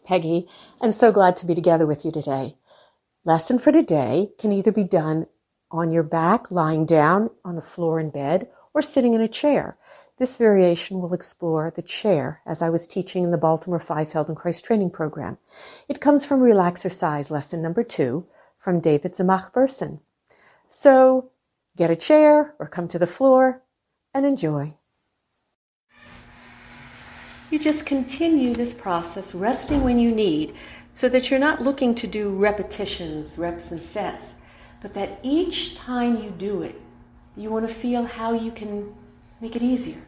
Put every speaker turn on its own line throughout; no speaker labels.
Peggy, and so glad to be together with you today. Lesson for today can either be done on your back, lying down on the floor in bed, or sitting in a chair. This variation will explore the chair as I was teaching in the Baltimore Five Feldenkrais training program. It comes from Relaxercise lesson number 2 from David Zemach-Bersin. So get a chair or come to the floor and enjoy. You just continue this process, resting when you need, so that you're not looking to do repetitions, reps and sets, but that each time you do it, you want to feel how you can make it easier,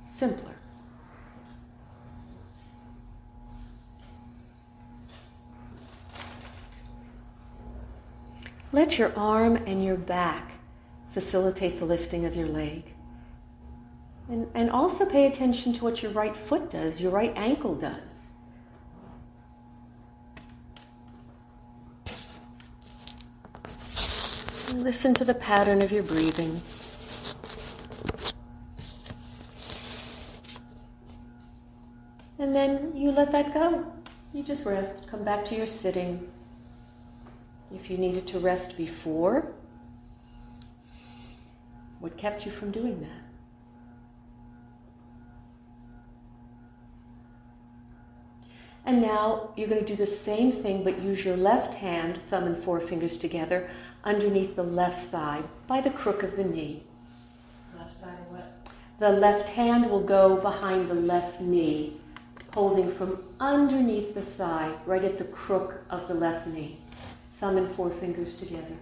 simpler. Let your arm and your back facilitate the lifting of your leg. And also pay attention to what your right foot does, your right ankle does. And listen to the pattern of your breathing. And then you let that go. You just rest, come back to your sitting. If you needed to rest before, what kept you from doing that? And now you're going to do the same thing, but use your left hand, thumb and forefingers together, underneath the left thigh, by the crook of the knee.
Left side of what?
The left hand will go behind the left knee, holding from underneath the thigh, right at the crook of the left knee. Thumb and forefingers together.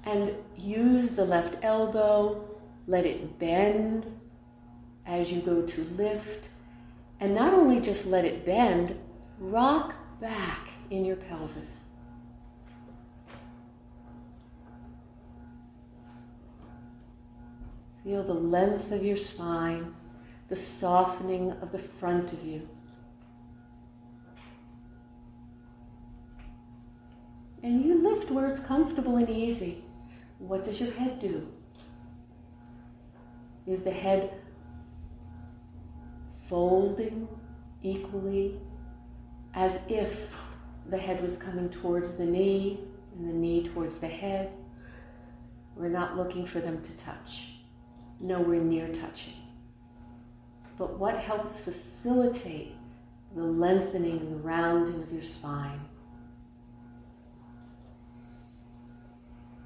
And use the left elbow, let it bend as you go to lift, and not only just let it bend, rock back in your pelvis. Feel the length of your spine, the softening of the front of you. And you lift where it's comfortable and easy. What does your head do? Is the head folding equally as if the head was coming towards the knee and the knee towards the head? We're not looking for them to touch. Nowhere near touching. But what helps facilitate the lengthening and the rounding of your spine?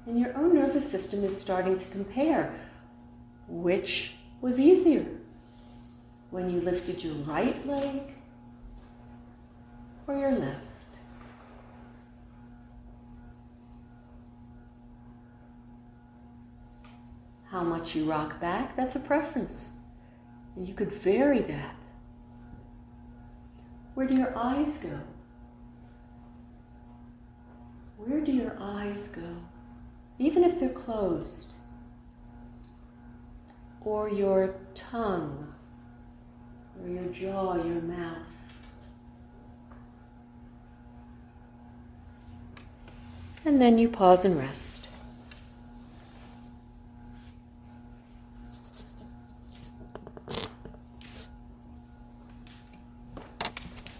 And your own nervous system is starting to compare which was easier. When you lifted your right leg or your left. How much you rock back, that's a preference. And you could vary that. Where do your eyes go? Where do your eyes go? Even if they're closed. Or your tongue. Or your jaw, your mouth. And then you pause and rest.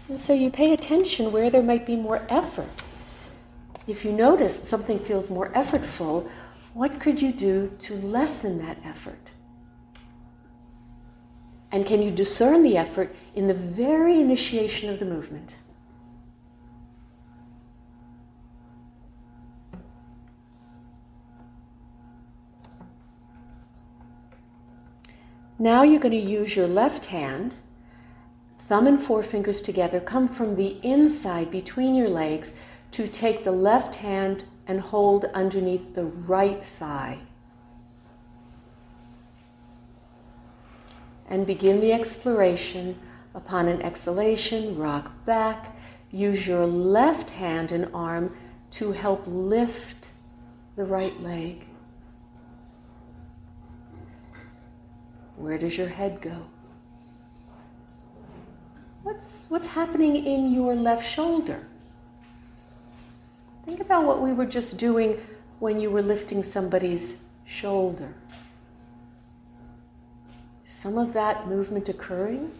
And so you pay attention where there might be more effort. If you notice something feels more effortful, what could you do to lessen that effort? And can you discern the effort in the very initiation of the movement? Now you're going to use your left hand, thumb and forefingers together, come from the inside between your legs to take the left hand and hold underneath the right thigh. And begin the exploration. Upon an exhalation, rock back. Use your left hand and arm to help lift the right leg. Where does your head go? What's happening in your left shoulder? Think about what we were just doing when you were lifting somebody's shoulder. some of that movement occurring?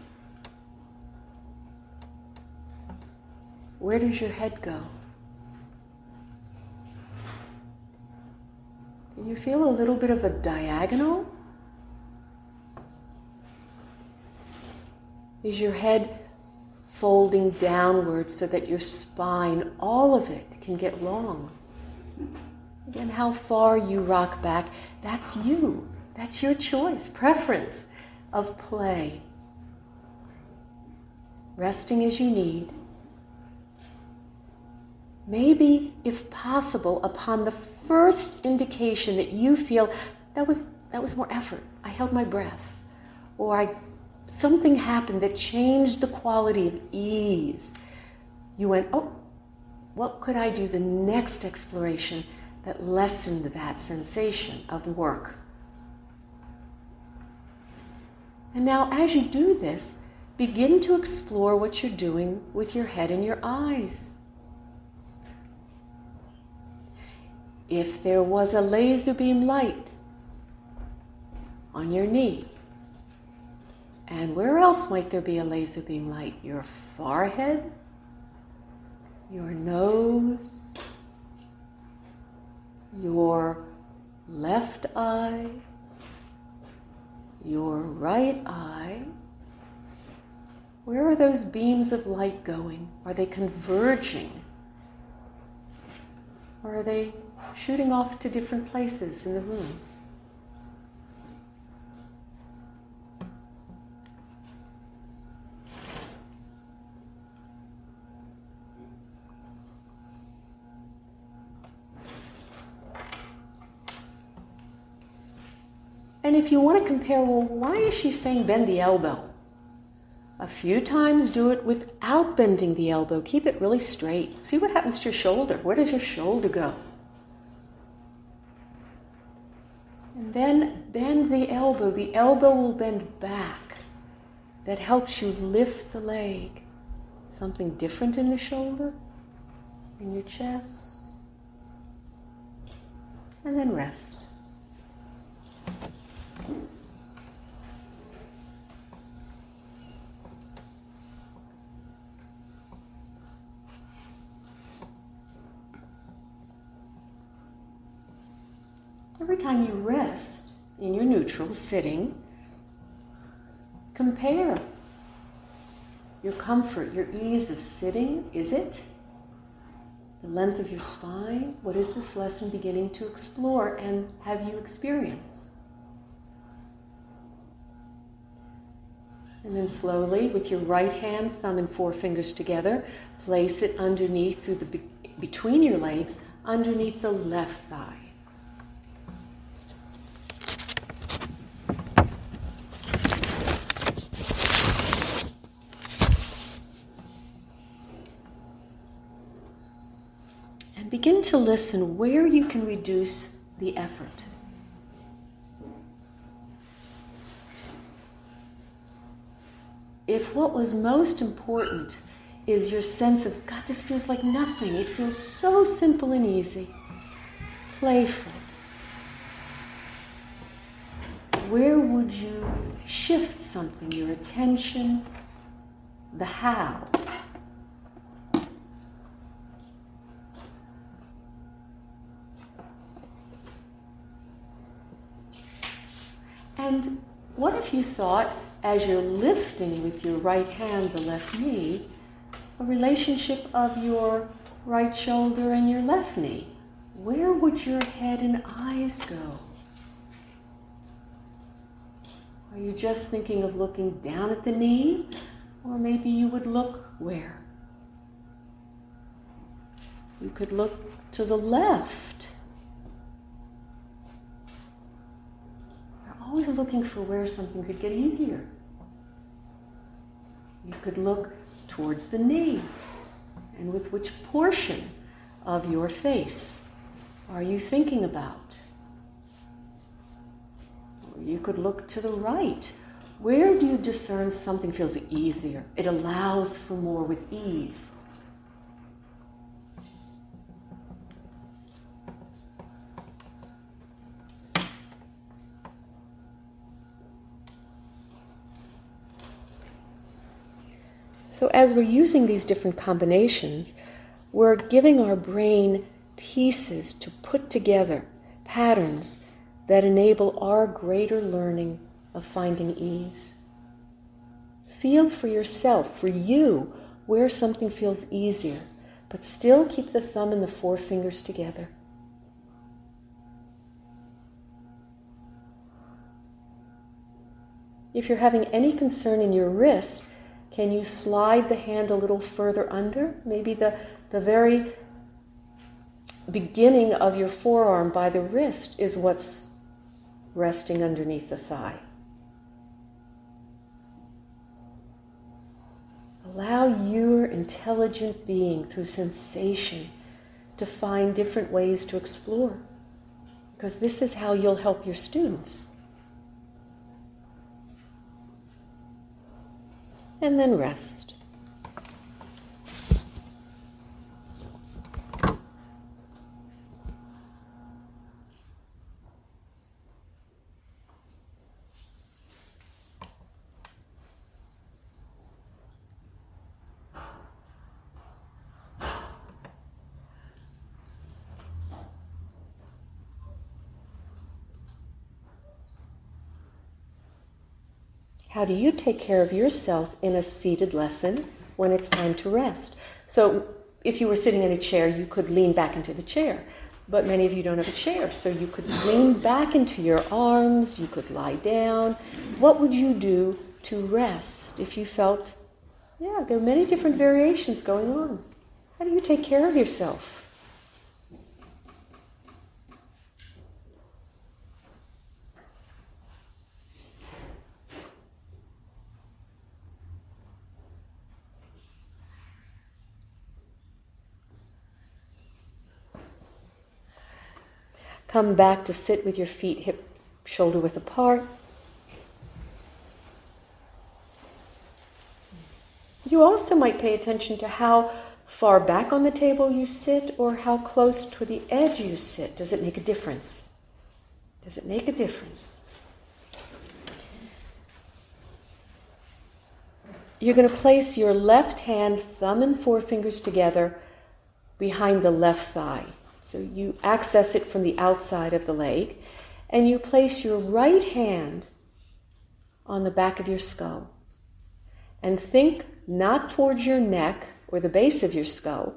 Where does your head go? Can you feel a little bit of a diagonal? Is your head folding downward so that your spine, all of it, can get long? Again, how far you rock back, that's you. That's your choice, preference of play. Resting as you need. Maybe, if possible, upon the first indication that you feel that was more effort, I held my breath, or something happened that changed the quality of ease, you went, oh, what could I do the next exploration that lessened that sensation of work? And now as you do this, begin to explore what you're doing with your head and your eyes. If there was a laser beam light on your knee, and where else might there be a laser beam light? Your forehead, your nose, your left eye, your right eye. Where are those beams of light going? Are they converging? Or are they shooting off to different places in the room? And if you want to compare, well, why is she saying bend the elbow? A few times do it without bending the elbow. Keep it really straight. See what happens to your shoulder. Where does your shoulder go? And then bend the elbow. The elbow will bend back. That helps you lift the leg. Something different in the shoulder, in your chest. And then rest. Every time you rest in your neutral, sitting, compare your comfort, your ease of sitting. Is it the length of your spine? What is this lesson beginning to explore and have you experience? And then slowly, with your right hand, thumb and forefingers together, place it underneath, between your legs, underneath the left thigh. And begin to listen where you can reduce the effort. If what was most important is your sense of, God, this feels like nothing. It feels so simple and easy, playful. Where would you shift something, your attention, the how? And what if you thought, as you're lifting with your right hand the left knee, a relationship of your right shoulder and your left knee? Where would your head and eyes go? Are you just thinking of looking down at the knee? Or maybe you would look where? You could look to the left. You're always looking for where something could get easier. You could look towards the knee. And with which portion of your face are you thinking about? Or you could look to the right. Where do you discern something feels easier? It allows for more with ease. So as we're using these different combinations, we're giving our brain pieces to put together, patterns that enable our greater learning of finding ease. Feel for yourself, for you, where something feels easier, but still keep the thumb and the forefingers together. If you're having any concern in your wrist, can you slide the hand a little further under? Maybe the very beginning of your forearm by the wrist is what's resting underneath the thigh. Allow your intelligent being through sensation to find different ways to explore, because this is how you'll help your students. And then rest. How do you take care of yourself in a seated lesson when it's time to rest? So if you were sitting in a chair, you could lean back into the chair. But many of you don't have a chair, so you could lean back into your arms, you could lie down. What would you do to rest if you felt, there are many different variations going on. How do you take care of yourself? Come back to sit with your feet hip shoulder width apart. You also might pay attention to how far back on the table you sit or how close to the edge you sit. Does it make a difference? Does it make a difference? You're going to place your left hand, thumb and forefingers together behind the left thigh. So you access it from the outside of the leg, and you place your right hand on the back of your skull. And think not towards your neck or the base of your skull,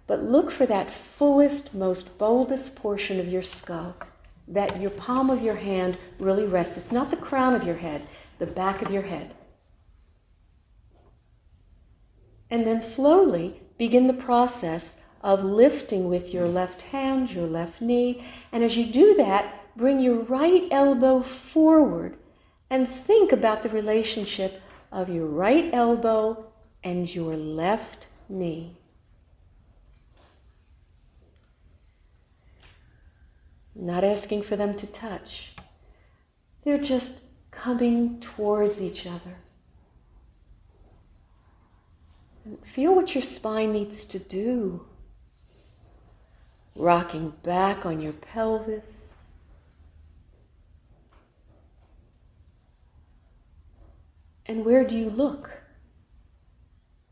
but look for that fullest, most bulbous portion of your skull, that your palm of your hand really rests. It's not the crown of your head, the back of your head. And then slowly begin the process of lifting with your left hand, your left knee. And as you do that, bring your right elbow forward and think about the relationship of your right elbow and your left knee. Not asking for them to touch. They're just coming towards each other. And feel what your spine needs to do. Rocking back on your pelvis. And where do you look?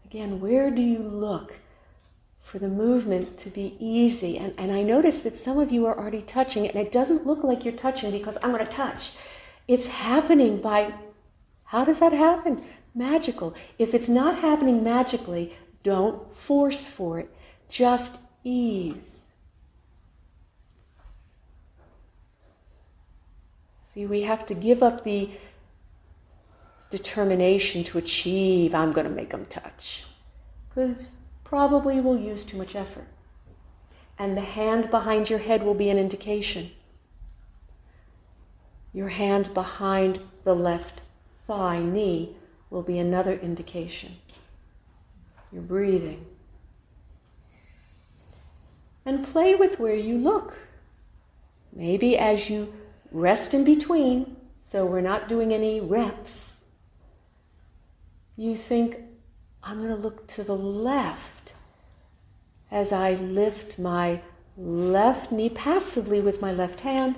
Again, where do you look for the movement to be easy? And I notice that some of you are already touching it, and it doesn't look like you're touching because I'm going to touch. It's happening by, how does that happen? Magical. If it's not happening magically, don't force for it. Just ease. See, we have to give up the determination to achieve, I'm going to make them touch, because probably we'll use too much effort. And the hand behind your head will be an indication. Your hand behind the left thigh, knee, will be another indication. You're breathing. And play with where you look. Maybe as you rest in between, so we're not doing any reps, you think, I'm going to look to the left as I lift my left knee passively with my left hand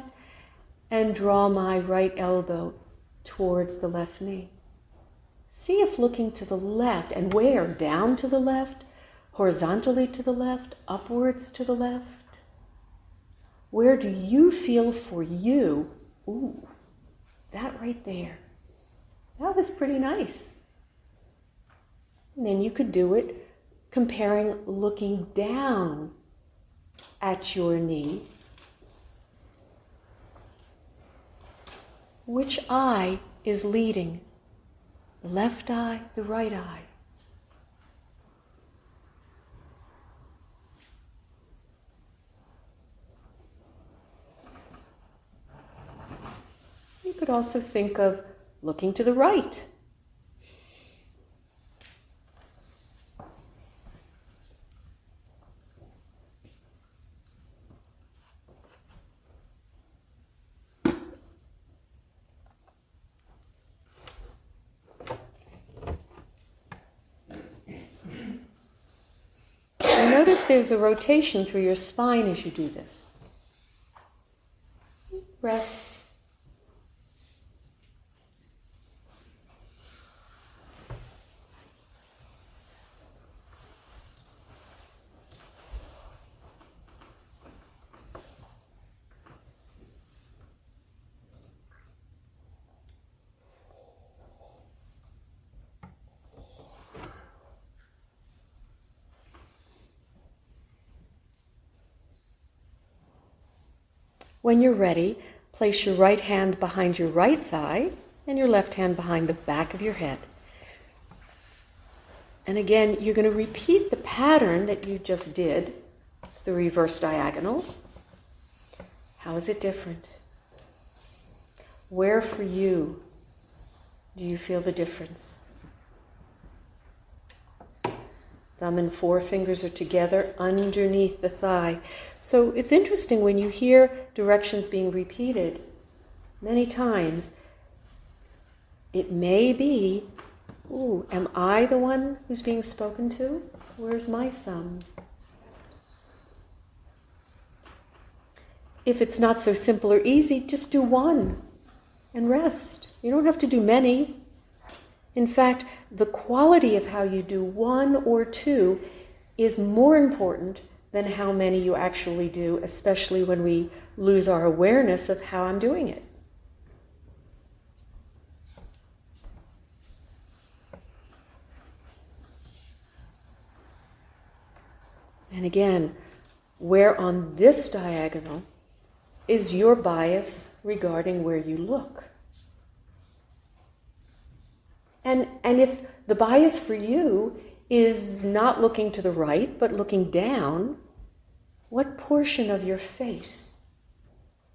and draw my right elbow towards the left knee. See if looking to the left, and where? Down to the left, horizontally to the left, upwards to the left. Where do you feel for you? Ooh, that right there. That was pretty nice. And then you could do it comparing looking down at your knee. Which eye is leading? The left eye, the right eye. You could also think of looking to the right. And notice there's a rotation through your spine as you do this. Rest. When you're ready, place your right hand behind your right thigh and your left hand behind the back of your head. And again, you're going to repeat the pattern that you just did. It's the reverse diagonal. How is it different? Where for you do you feel the difference? Thumb and forefingers are together underneath the thigh. So it's interesting when you hear directions being repeated many times, it may be, ooh, am I the one who's being spoken to? Where's my thumb? If it's not so simple or easy, just do one and rest. You don't have to do many. In fact, the quality of how you do one or two is more important than how many you actually do, especially when we lose our awareness of how I'm doing it. And again, where on this diagonal is your bias regarding where you look? And if the bias for you is not looking to the right, but looking down, what portion of your face?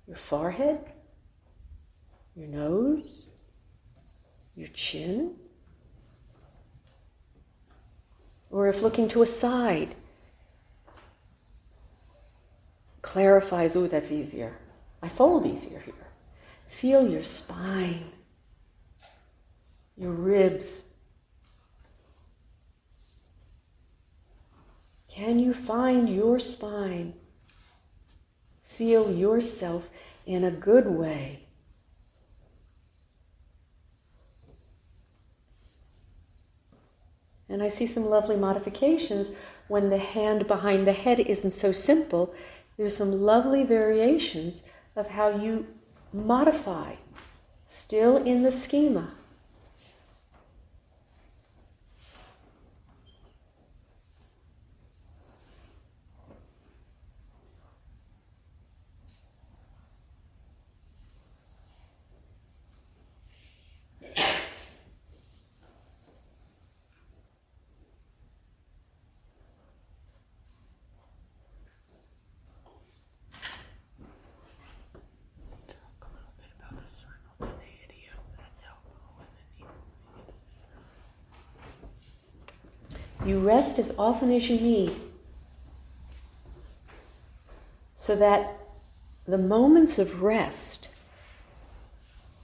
Your forehead? Your nose? Your chin? Or if looking to a side, clarifies, ooh, that's easier. I fold easier here. Feel your spine, your ribs. Can you find your spine? Feel yourself in a good way. And I see some lovely modifications when the hand behind the head isn't so simple. There's some lovely variations of how you modify, still in the schema. You rest as often as you need, so that the moments of rest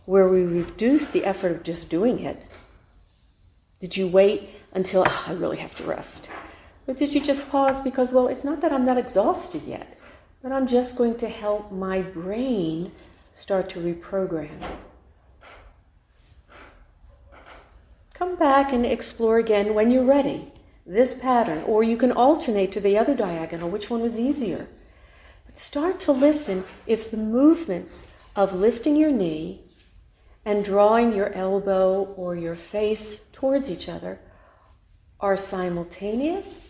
where we reduce the effort of just doing it, did you wait until, I really have to rest? Or did you just pause because, well, it's not that I'm not exhausted yet, but I'm just going to help my brain start to reprogram. Come back and explore again when you're ready, this pattern, or you can alternate to the other diagonal, which one was easier. But start to listen if the movements of lifting your knee and drawing your elbow or your face towards each other are simultaneous,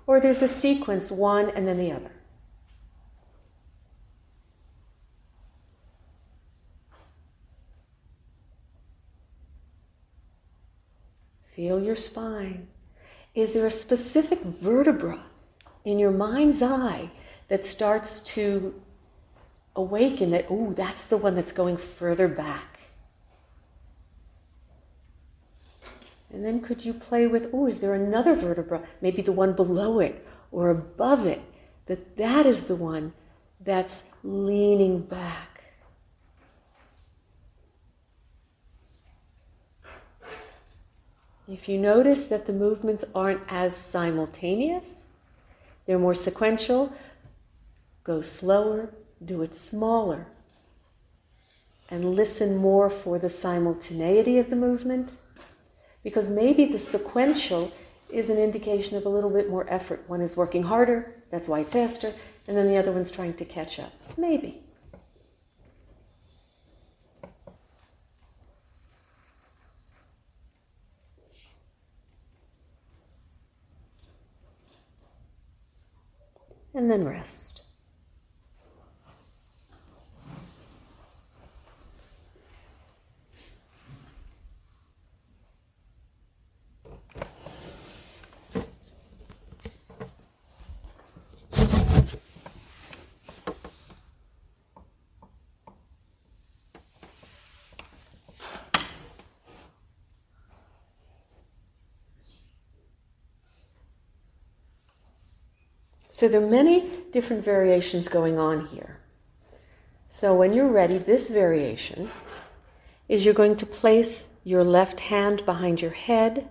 or there's a sequence, one and then the other. Feel your spine. Is there a specific vertebra in your mind's eye that starts to awaken that, ooh, that's the one that's going further back? And then could you play with, ooh, is there another vertebra, maybe the one below it or above it, that is the one that's leaning back? If you notice that the movements aren't as simultaneous, they're more sequential, go slower, do it smaller, and listen more for the simultaneity of the movement, because maybe the sequential is an indication of a little bit more effort. One is working harder, that's why it's faster, and then the other one's trying to catch up. Maybe. And then rest. So there are many different variations going on here. So when you're ready, this variation is you're going to place your left hand behind your head.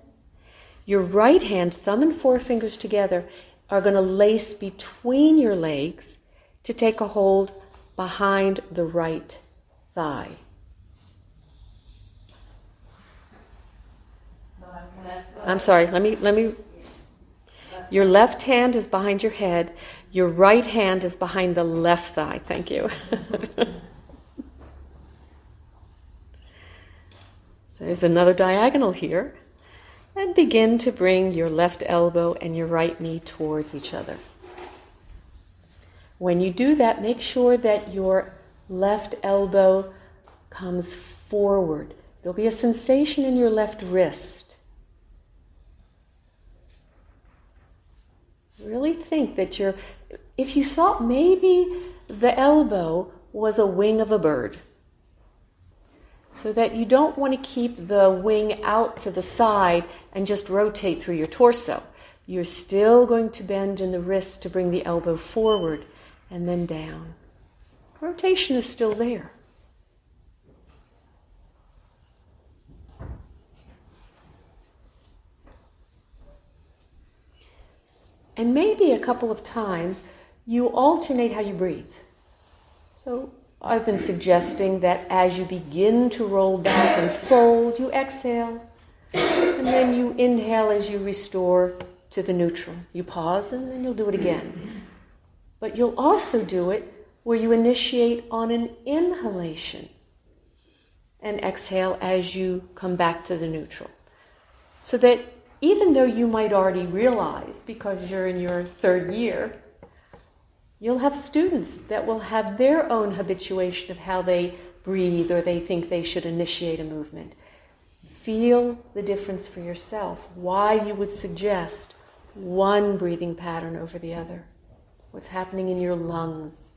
Your right hand, thumb and forefingers together, are going to lace between your legs to take a hold behind the right thigh. I'm sorry, let me. Your left hand is behind your head. Your right hand is behind the left thigh. Thank you. So there's another diagonal here. And begin to bring your left elbow and your right knee towards each other. When you do that, make sure that your left elbow comes forward. There'll be a sensation in your left wrist. Really think that if you thought maybe the elbow was a wing of a bird, so that you don't want to keep the wing out to the side and just rotate through your torso. You're still going to bend in the wrist to bring the elbow forward and then down. Rotation is still there. And maybe a couple of times you alternate how you breathe. So I've been suggesting that as you begin to roll back and fold, you exhale, and then you inhale as you restore to the neutral. You pause, and then you'll do it again. But you'll also do it where you initiate on an inhalation and exhale as you come back to the neutral. So that even though you might already realize, because you're in your third year, you'll have students that will have their own habituation of how they breathe or they think they should initiate a movement. Feel the difference for yourself, why you would suggest one breathing pattern over the other, what's happening in your lungs.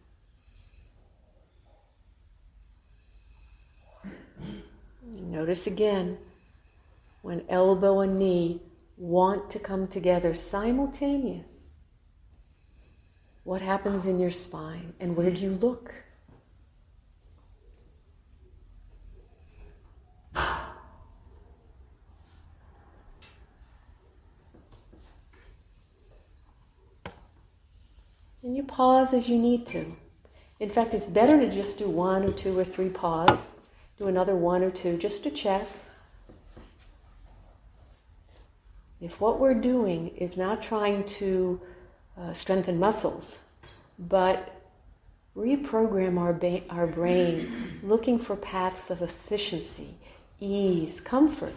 Notice again, when elbow and knee want to come together simultaneous, what happens in your spine and where do you look? And you pause as you need to. In fact, it's better to just do 1 or 2 or 3 pause. Do another 1 or 2 just to check. If what we're doing is not trying to strengthen muscles, but reprogram our brain, looking for paths of efficiency, ease, comfort.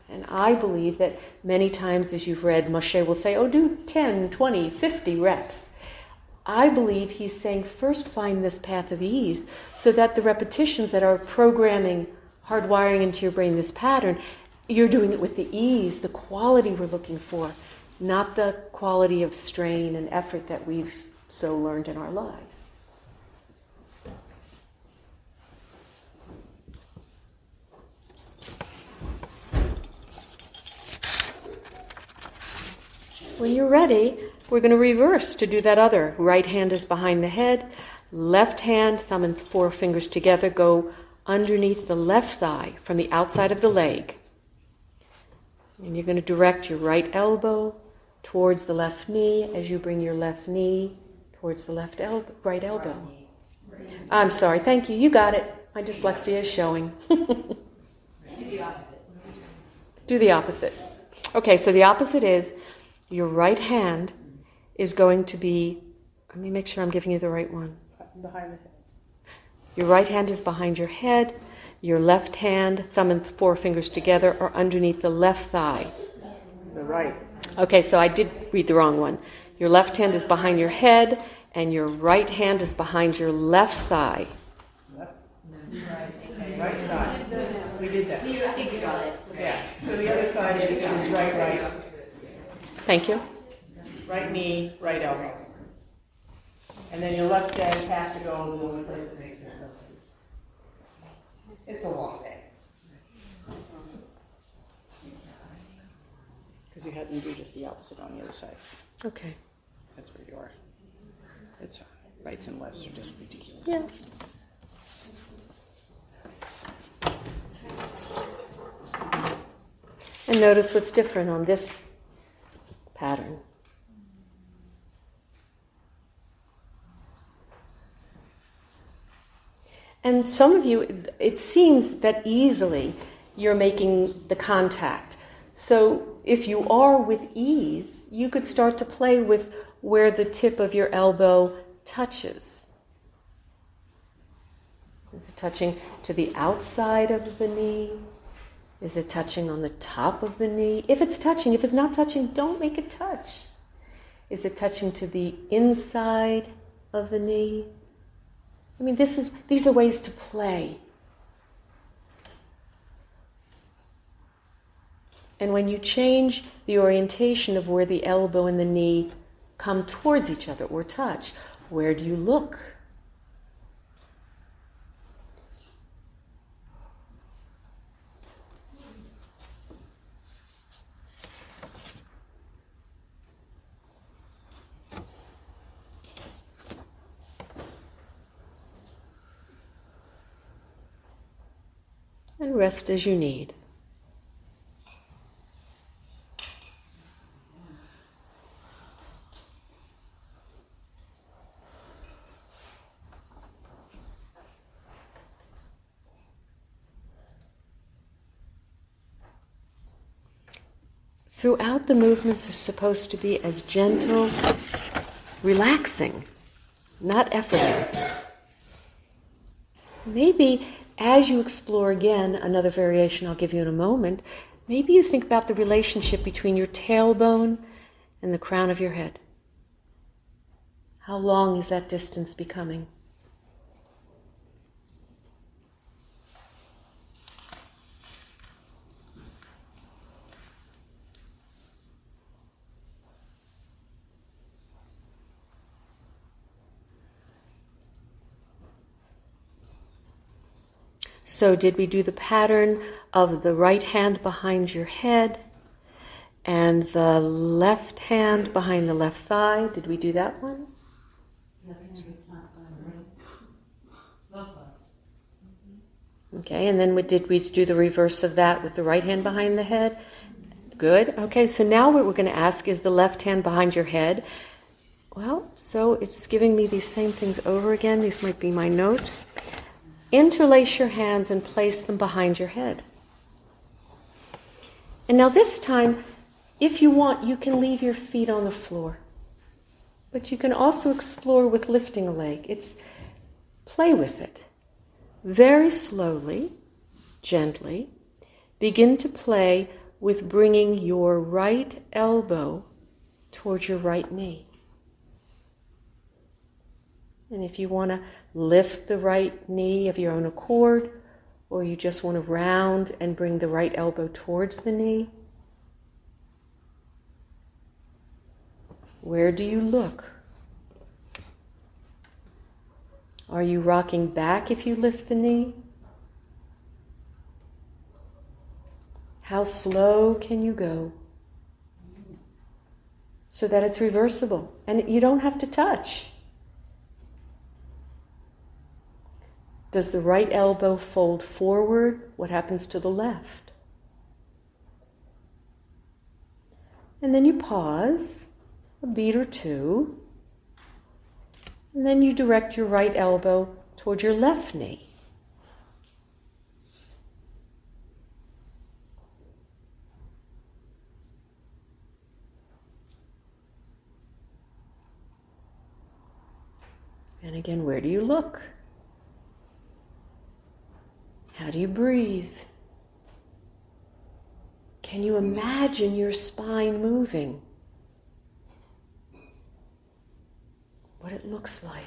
And I believe that many times, as you've read, Moshe will say, oh, do 10, 20, 50 reps. I believe he's saying, first find this path of ease, so that the repetitions that are programming, hardwiring into your brain this pattern, you're doing it with the ease, the quality we're looking for, not the quality of strain and effort that we've so learned in our lives. When you're ready, we're going to reverse to do that other. Right hand is behind the head, left hand, thumb and forefingers together, go underneath the left thigh from the outside of the leg. And you're going to direct your right elbow towards the left knee as you bring your left knee towards the right elbow. I'm sorry, thank you, you got it. My dyslexia is showing.
Do the opposite.
Do the opposite. Okay, so the opposite is your right hand is going to be, let me make sure I'm giving you the right one.
Behind the head.
Your right hand is behind your head. Your left hand, thumb and forefingers together, are underneath the left thigh.
The right.
Okay, so I did read the wrong one. Your left hand is behind your head, and your right hand is behind your left thigh.
Right thigh. We did that. I think you got it. Yeah. So the other side is right.
Thank you.
Right knee, right elbow. And then your left hand has to go a little place that makes sense. It's a long day. Because you had them do just the opposite on the other side.
Okay.
That's where you are. It's rights and lefts are just ridiculous.
Yeah. And notice what's different on this pattern. And some of you, it seems that easily you're making the contact. So if you are with ease, you could start to play with where the tip of your elbow touches. Is it touching to the outside of the knee? Is it touching on the top of the knee? If it's touching, if it's not touching, don't make it touch. Is it touching to the inside of the knee? I mean, these are ways to play. And when you change the orientation of where the elbow and the knee come towards each other or touch, where do you look? And rest as you need. Throughout, the movements are supposed to be as gentle, relaxing, not efforting. Maybe as you explore again, another variation I'll give you in a moment, maybe you think about the relationship between your tailbone and the crown of your head. How long is that distance becoming? So did we do the pattern of the right hand behind your head and the left hand behind the left thigh? Did we do that one? Okay, and then did we do the reverse of that with the right hand behind the head? Good. Okay, so now what we're going to ask is the left hand behind your head. Well, so it's giving me these same things over again. These might be my notes. Interlace your hands and place them behind your head. And now this time, if you want, you can leave your feet on the floor. But you can also explore with lifting a leg. Play with it. Very slowly, gently, begin to play with bringing your right elbow towards your right knee. And if you want to lift the right knee of your own accord, or you just want to round and bring the right elbow towards the knee, where do you look? Are you rocking back if you lift the knee? How slow can you go so that it's reversible? And you don't have to touch. Does the right elbow fold forward? What happens to the left? And then you pause a beat or two. And then you direct your right elbow toward your left knee. And again, where do you look? How do you breathe? Can you imagine your spine moving? What it looks like.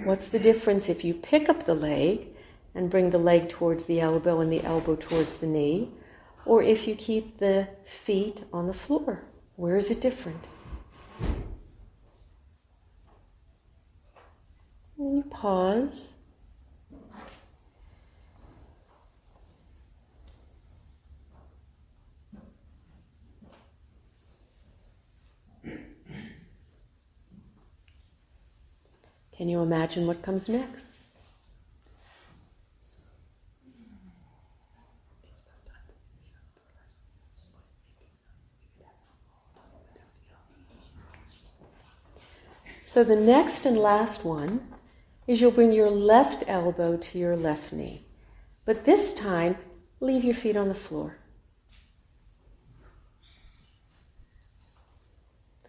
What's the difference if you pick up the leg and bring the leg towards the elbow and the elbow towards the knee, or if you keep the feet on the floor? Where is it different? And you pause. Can you imagine what comes next? So the next and last one is you'll bring your left elbow to your left knee. But this time, leave your feet on the floor.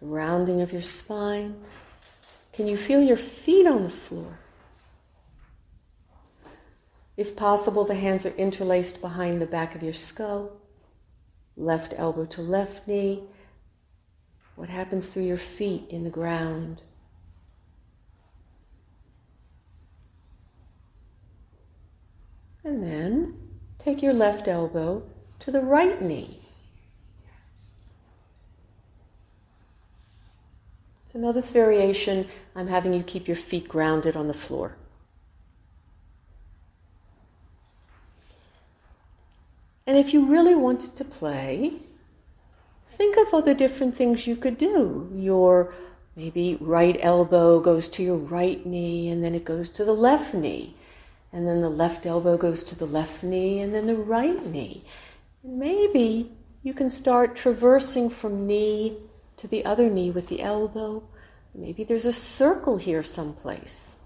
The rounding of your spine. Can you feel your feet on the floor? If possible, the hands are interlaced behind the back of your skull. Left elbow to left knee. What happens through your feet in the ground? And then take your left elbow to the right knee. So now this variation, I'm having you keep your feet grounded on the floor. And if you really wanted to play, think of all the different things you could do. Your maybe right elbow goes to your right knee, and then it goes to the left knee. And then the left elbow goes to the left knee, and then the right knee. And maybe you can start traversing from knee to the other knee with the elbow. Maybe there's a circle here someplace.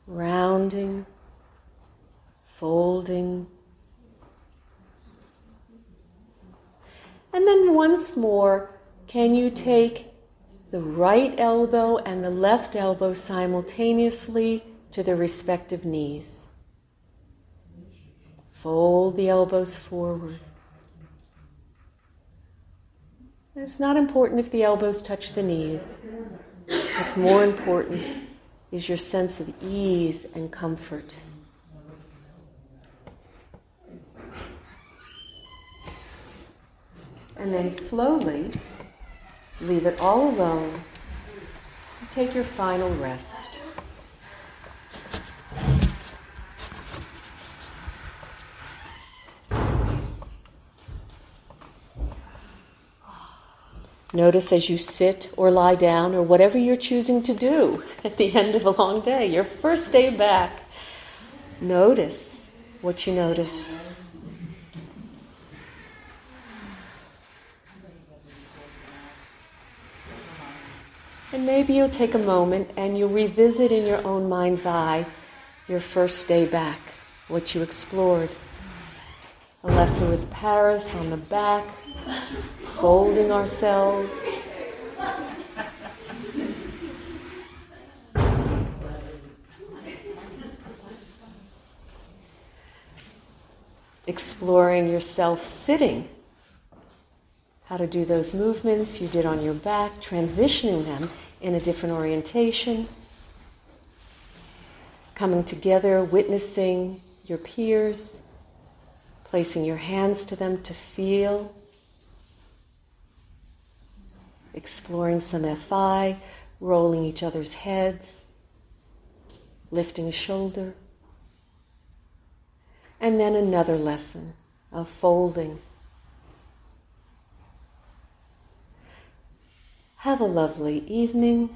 Rounding, folding. And then once more, can you take the right elbow and the left elbow simultaneously to their respective knees? Fold the elbows forward. It's not important if the elbows touch the knees. What's more important is your sense of ease and comfort. And then slowly leave it all alone and take your final rest. Notice as you sit or lie down or whatever you're choosing to do at the end of a long day, your first day back, notice what you notice. And maybe you'll take a moment and you'll revisit in your own mind's eye your first day back, what you explored. A lesson with Paris on the back, folding ourselves. Exploring yourself sitting. How to do those movements you did on your back, transitioning them in a different orientation. Coming together, witnessing your peers, placing your hands to them to feel. Exploring some FI, rolling each other's heads, lifting a shoulder. And then another lesson of folding. Have a lovely evening.